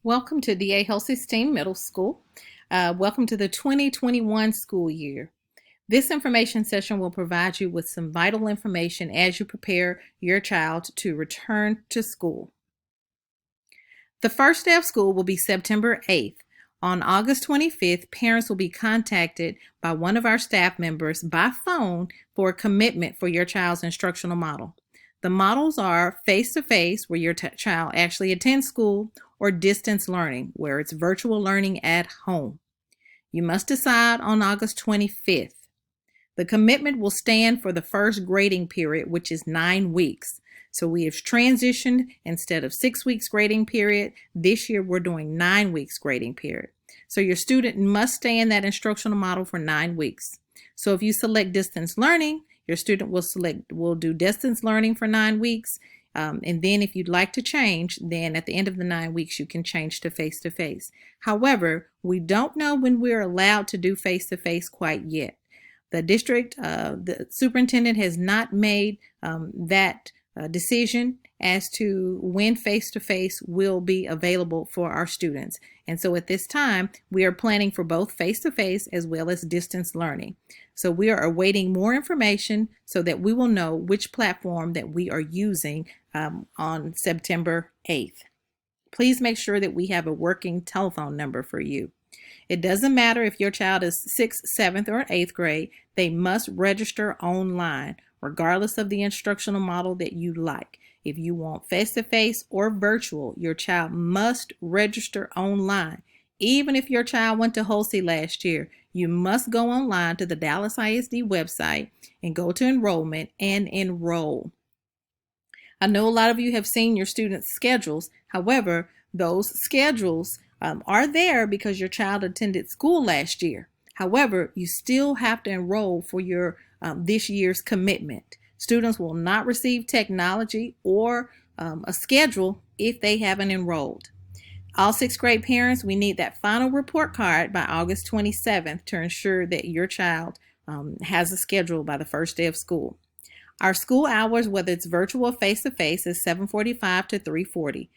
Welcome to DA Helsestein Middle School. Welcome to the 2021 school year. This information session will provide you with some vital information as you prepare your child to return to school. The first day of school will be September 8th. On August 25th, parents will be contacted by one of our staff members by phone for a commitment for your child's instructional model. The models are face-to-face, where your child actually attends school, or distance learning, where it's virtual learning at home. You must decide on August 25th. The commitment will stand for the first grading period, which is 9 weeks. So we have transitioned. Instead of 6 weeks grading period, this year we're doing 9 weeks grading period. So your student must stay in that instructional model for 9 weeks. So if you select distance learning, your student will do distance learning for 9 weeks. And then if you'd like to change, then at the end of the 9 weeks, you can change to face-to-face. However, we don't know when we're allowed to do face-to-face quite yet. The district, the superintendent has not made that decision as to when face-to-face will be available for our students. And so at this time, we are planning for both face-to-face as well as distance learning. So we are awaiting more information so that we will know which platform that we are using on September 8th. Please make sure that we have a working telephone number for you. It doesn't matter if your child is 6th, 7th, or 8th grade, they must register online, regardless of the instructional model that you like. If you want face-to-face or virtual, your child must register online. Even if your child went to Holsey last year, you must go online to the Dallas ISD website and go to enrollment and enroll. I know a lot of you have seen your students' schedules. However, those schedules are there because your child attended school last year. However, you still have to enroll for your this year's commitment. Students will not receive technology or a schedule if they haven't enrolled. All 6th grade parents, we need that final report card by August 27th to ensure that your child has a schedule by the first day of school. Our school hours, whether it's virtual or face-to-face, is 7:45 to 3:40.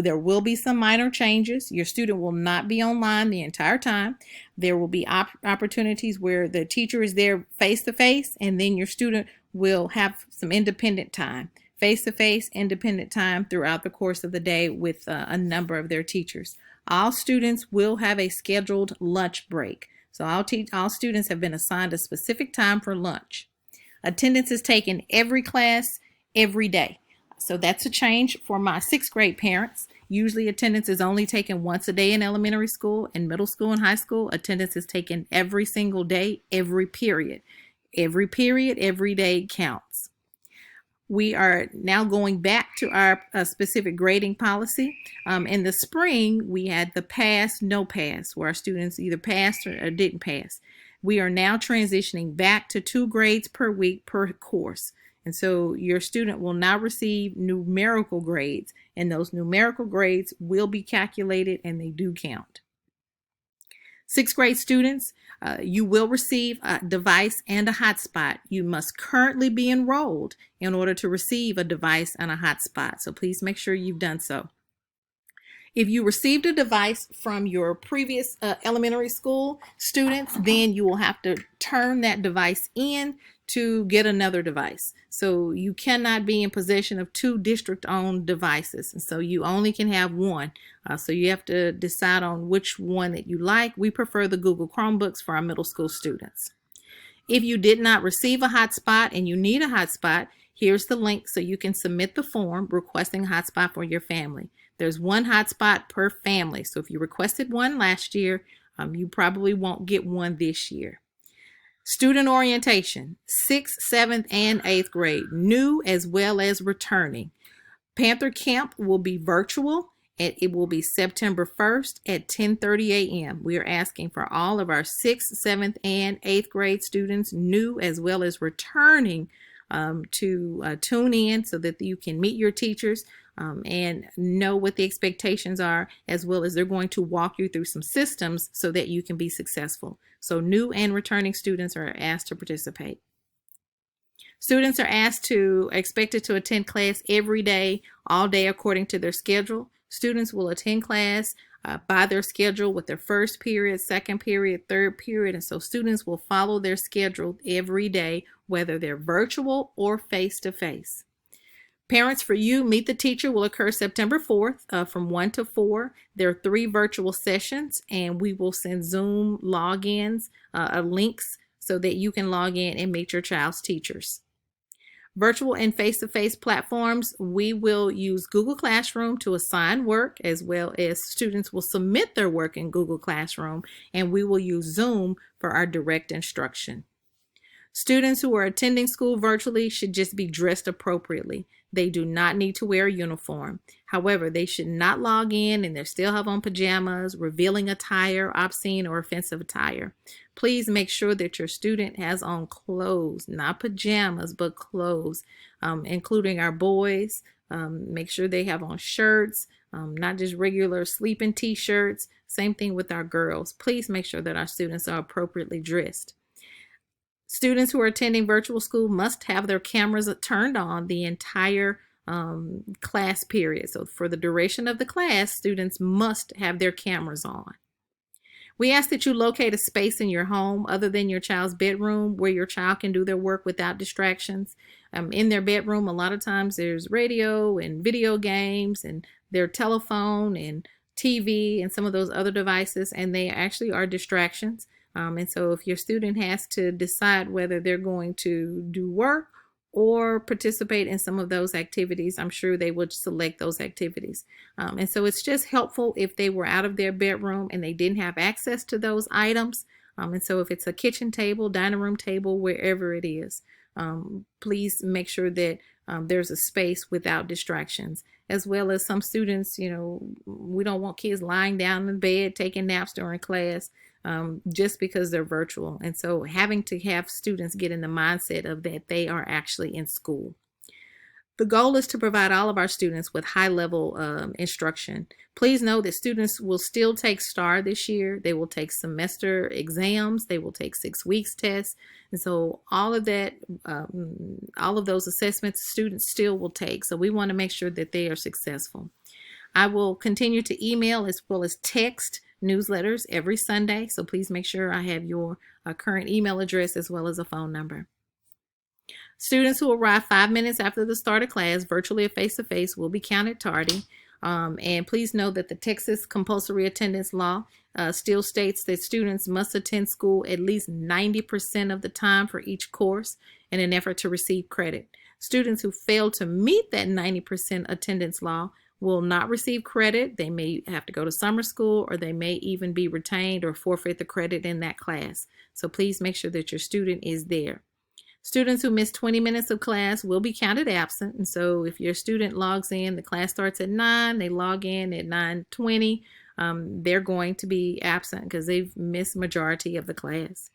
There will be some minor changes. Your student will not be online the entire time. There will be opportunities where the teacher is there face-to-face, and then your student will have some independent time, face-to-face, independent time throughout the course of the day with a number of their teachers. All students will have a scheduled lunch break. So all students have been assigned a specific time for lunch. Attendance is taken every class, every day. So that's a change for my 6th grade parents. Usually attendance is only taken once a day in elementary school. In middle school and high school, attendance is taken every single day, every period. Every period, every day counts. We are now going back to our specific grading policy. In the spring, we had the pass, no pass, where our students either passed or didn't pass. We are now transitioning back to 2 grades per week per course. And so your student will now receive numerical grades, and those numerical grades will be calculated and they do count. 6th grade students, you will receive a device and a hotspot. You must currently be enrolled in order to receive a device and a hotspot. So please make sure you've done so. If you received a device from your previous elementary school students, then you will have to turn that device in to get another device. So you cannot be in possession of 2 district-owned devices. And so you only can have one. So you have to decide on which one that you like. We prefer the Google Chromebooks for our middle school students. If you did not receive a hotspot and you need a hotspot, here's the link so you can submit the form requesting a hotspot for your family. There's 1 hotspot per family. So if you requested one last year, you probably won't get one this year. Student orientation, 6th, 7th, and 8th grade, new as well as returning. Panther Camp will be virtual, and it will be September 1st at 10:30 a.m. We are asking for all of our 6th, 7th, and 8th grade students, new as well as returning, to tune in so that you can meet your teachers and know what the expectations are, as well as they're going to walk you through some systems so that you can be successful. So new and returning students are asked to participate. Students are expected to attend class every day, all day according to their schedule. Students will attend class by their schedule with their first period, second period, third period, and so students will follow their schedule every day, whether they're virtual or face-to-face. Parents for You Meet the Teacher will occur September 4th from 1 to 4. There are 3 virtual sessions, and we will send Zoom logins, links, so that you can log in and meet your child's teachers. Virtual and face-to-face platforms, we will use Google Classroom to assign work, as well as students will submit their work in Google Classroom, and we will use Zoom for our direct instruction. Students who are attending school virtually should just be dressed appropriately. They do not need to wear a uniform. However, they should not log in and they still have on pajamas, revealing attire, obscene or offensive attire. Please make sure that your student has on clothes, not pajamas, but clothes, including our boys. Make sure they have on shirts, not just regular sleeping t-shirts. Same thing with our girls. Please make sure that our students are appropriately dressed. Students who are attending virtual school must have their cameras turned on the entire class period. So for the duration of the class, students must have their cameras on. We ask that you locate a space in your home other than your child's bedroom where your child can do their work without distractions. In their bedroom, a lot of times there's radio and video games and their telephone and TV and some of those other devices, and they actually are distractions. And so if your student has to decide whether they're going to do work or participate in some of those activities, I'm sure they would select those activities. And so it's just helpful if they were out of their bedroom and they didn't have access to those items. And so if it's a kitchen table, dining room table, wherever it is, please make sure that there's a space without distractions. As well as some students, we don't want kids lying down in bed taking naps during class. Just because they're virtual. And so having to have students get in the mindset of that they are actually in school. The goal is to provide all of our students with high-level instruction. Please know that students will still take STAR this year. They will take semester exams. They will take 6 weeks tests. And so all of that, all of those assessments, students still will take. So we want to make sure that they are successful. I will continue to email as well as text newsletters every Sunday, so please make sure I have your current email address as well as a phone number. Students who arrive 5 minutes after the start of class, virtually or face-to-face, will be counted tardy. And please know that the Texas compulsory attendance law still states that students must attend school at least 90% of the time for each course in an effort to receive credit. Students who fail to meet that 90% attendance law will not receive credit. They may have to go to summer school, or they may even be retained or forfeit the credit in that class. So please make sure that your student is there. Students who miss 20 minutes of class will be counted absent. And so if your student logs in, the class starts at 9, they log in at 9:20, they're going to be absent because they've missed majority of the class.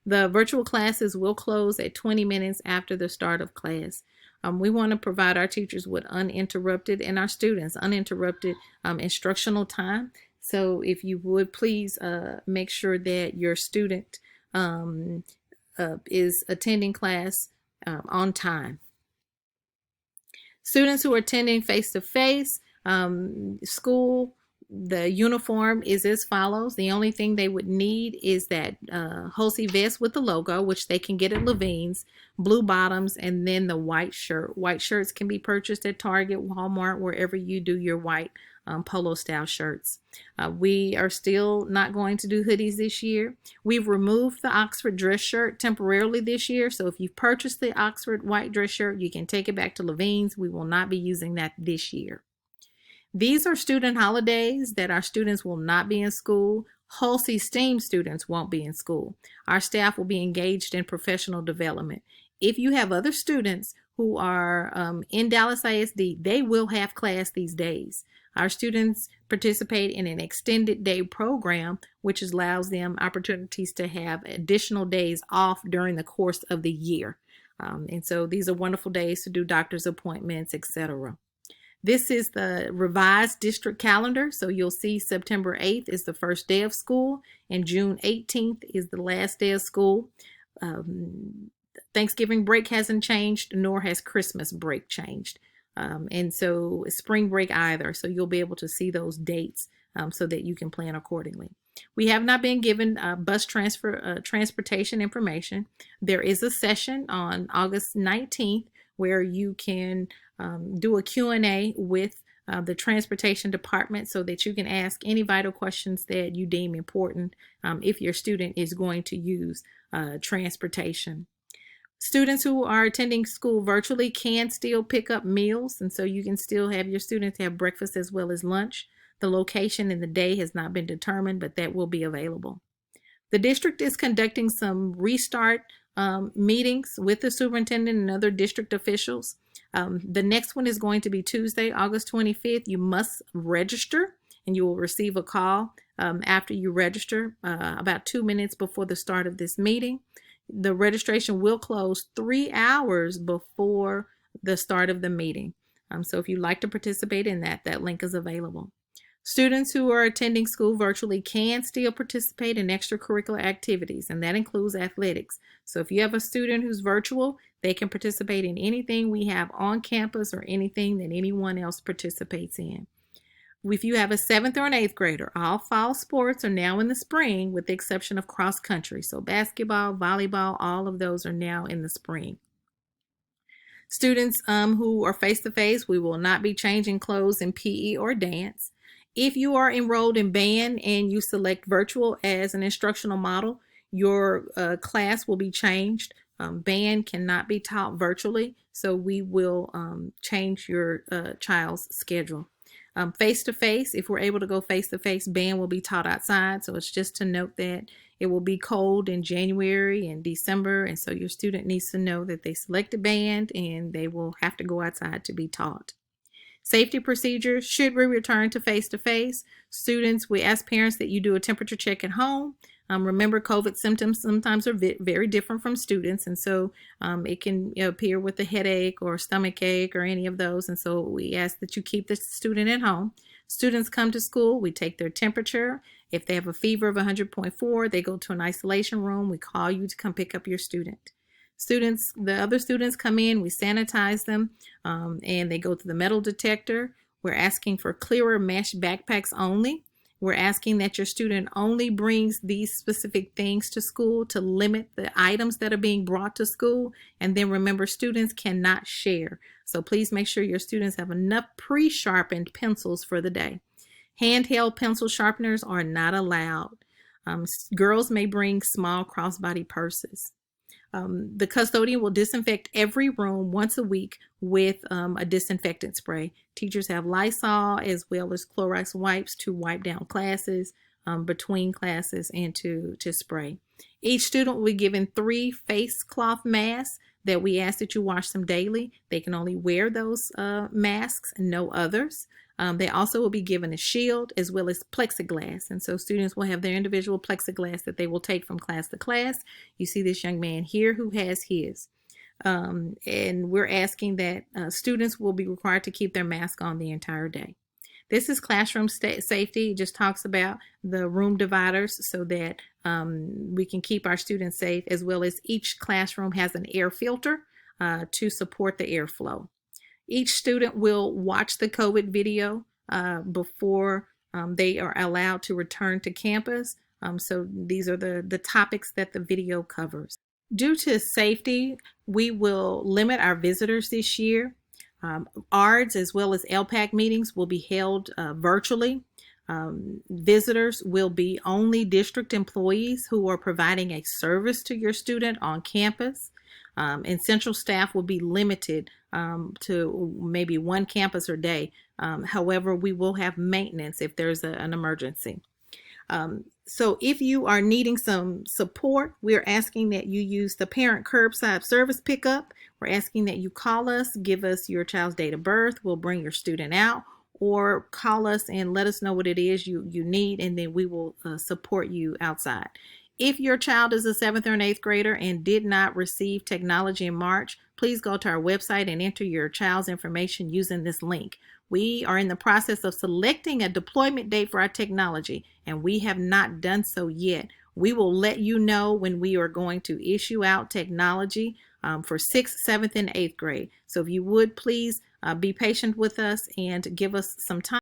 The virtual classes will close at 20 minutes after the start of class. We want to provide our teachers with uninterrupted, and our students uninterrupted instructional time. So if you would please make sure that your student is attending class on time. Students who are attending face-to-face school, the uniform is as follows. The only thing they would need is that Hulsey vest with the logo, which they can get at Levine's, blue bottoms, and then the white shirt. White shirts can be purchased at Target, Walmart, wherever you do your white polo style shirts. We are still not going to do hoodies this year. We've removed the Oxford dress shirt temporarily this year. So if you've purchased the Oxford white dress shirt, you can take it back to Levine's. We will not be using that this year. These are student holidays that our students will not be in school. Hulsey STEAM students won't be in school. Our staff will be engaged in professional development. If you have other students who are in Dallas ISD, they will have class these days. Our students participate in an extended day program, which allows them opportunities to have additional days off during the course of the year. And so these are wonderful days to do doctor's appointments, etc. This is the revised district calendar. So you'll see September 8th is the first day of school and June 18th is the last day of school. Thanksgiving break hasn't changed, nor has Christmas break changed. And so spring break either. So you'll be able to see those dates so that you can plan accordingly. We have not been given bus transportation information. There is a session on August 19th where you can do a Q&A with the transportation department so that you can ask any vital questions that you deem important if your student is going to use transportation. Students who are attending school virtually can still pick up meals, and so you can still have your students have breakfast as well as lunch. The location and the day has not been determined, but that will be available. The district is conducting some restart meetings with the superintendent and other district officials. The next one is going to be Tuesday, August 25th. You must register, and you will receive a call after you register about 2 minutes before the start of this meeting. The registration will close 3 hours before the start of the meeting. So if you'd like to participate in that, that link is available. Students who are attending school virtually can still participate in extracurricular activities, and that includes athletics. So if you have a student who's virtual, they can participate in anything we have on campus or anything that anyone else participates in. If you have a 7th or an 8th grader, all fall sports are now in the spring with the exception of cross country. So basketball, volleyball, all of those are now in the spring. Students who are face-to-face, we will not be changing clothes in PE or dance. If you are enrolled in band and you select virtual as an instructional model, your class will be changed. Band cannot be taught virtually, so we will change your child's schedule. Face-to-face, if we're able to go face-to-face, band will be taught outside, so it's just to note that it will be cold in January and December, and so your student needs to know that they selected band and they will have to go outside to be taught. Safety procedures, should we return to face-to-face? Students, we ask parents that you do a temperature check at home. Remember, COVID symptoms sometimes are very different from students, and so it can appear with a headache or stomach ache or any of those, and so we ask that you keep the student at home. Students come to school, we take their temperature. If they have a fever of 100.4, they go to an isolation room. We call you to come pick up your student. The other students come in, we sanitize them, and they go through the metal detector. We're asking for clearer mesh backpacks only. We're asking that your student only brings these specific things to school to limit the items that are being brought to school. And then remember, students cannot share. So please make sure your students have enough pre-sharpened pencils for the day. Handheld pencil sharpeners are not allowed. Girls may bring small crossbody purses. The custodian will disinfect every room once a week with a disinfectant spray. Teachers have Lysol as well as Clorox wipes to wipe down classes, between classes, and to spray. Each student will be given 3 face cloth masks that we ask that you wash them daily. They can only wear those masks and no others. They also will be given a shield as well as plexiglass. And so students will have their individual plexiglass that they will take from class to class. You see this young man here who has his. And we're asking that students will be required to keep their mask on the entire day. This is classroom safety. It just talks about the room dividers so that we can keep our students safe, as well as each classroom has an air filter to support the airflow. Each student will watch the COVID video before they are allowed to return to campus. So these are the topics that the video covers. Due to safety, we will limit our visitors this year. ARDS as well as LPAC meetings will be held virtually. Visitors will be only district employees who are providing a service to your student on campus. And central staff will be limited to maybe 1 campus a day. However, we will have maintenance if there's an emergency. So if you are needing some support, we're asking that you use the parent curbside service pickup. We're asking that you call us, give us your child's date of birth. We'll bring your student out, or call us and let us know what it is you need, and then we will support you outside. If your child is a 7th or an 8th grader and did not receive technology in March, please go to our website and enter your child's information using this link. We are in the process of selecting a deployment date for our technology, and we have not done so yet. We will let you know when we are going to issue out technology for 6th, 7th, and 8th grade. So if you would please be patient with us and give us some time.